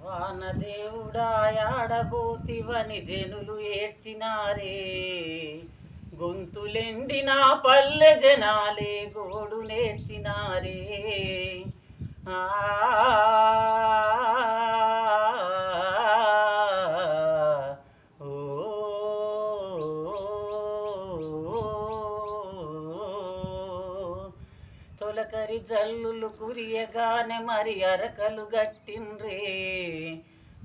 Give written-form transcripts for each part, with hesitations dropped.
వానదేవుడా యాడబోతివని జనులు ఏడ్చినారే, గొంతులెండిన పల్లె జనాలే గోడు నేర్చినారే. తొలకరి జల్లులు కురియగానే మరి అరకలు గట్టిండ్రే,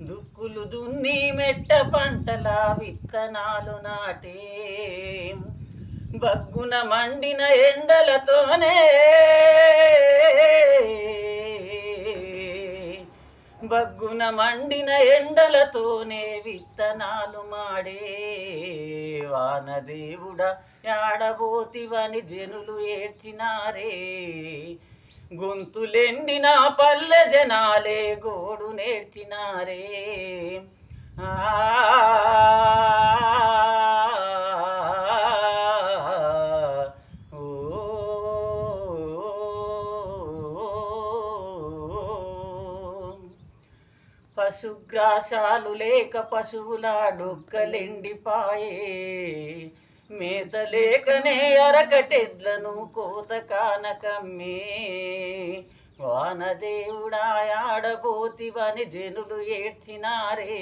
దుక్కులు దున్ని మెట్ట పంటల విత్తనాలు నాటే. బగ్గున మండిన ఎండలతోనే బగ్గున మండిన ఎండలతోనే విత్తనాలు మాడే. వానదేవుడా యాడబోతివని జనులు ఏడ్చినారే, గొంతులెండిన పల్లె జనాలే గోడు నేర్చినారే. పశుగ్రాసాలు లేక పశువుల డొక్కలెండిపాయే, మేత లేకనే అరకటెడ్లను కోత కానకమ్మే. వానదేవుడా యాడబోతివని జనులు ఏడ్చినారే,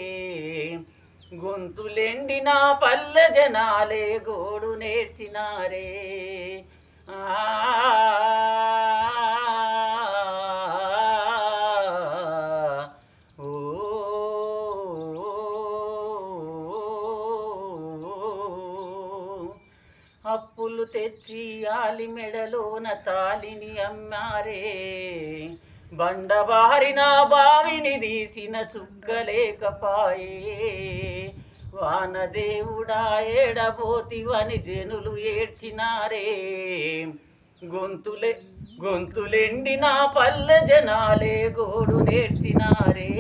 గొంతులెండిన పల్లె జనాలే గోడు నేర్చినారే. అప్పులు తెచ్చి ఆలి మెడలోన తాలిని అమ్మారే, బండబారిన బావిని తీసిన చుక్కలేకపాయే. వానదేవుడా ఏడబోతివని జనులు ఏడ్చినారే, గొంతులెండిన పల్లె జనాలే గోడు నేర్చినారే.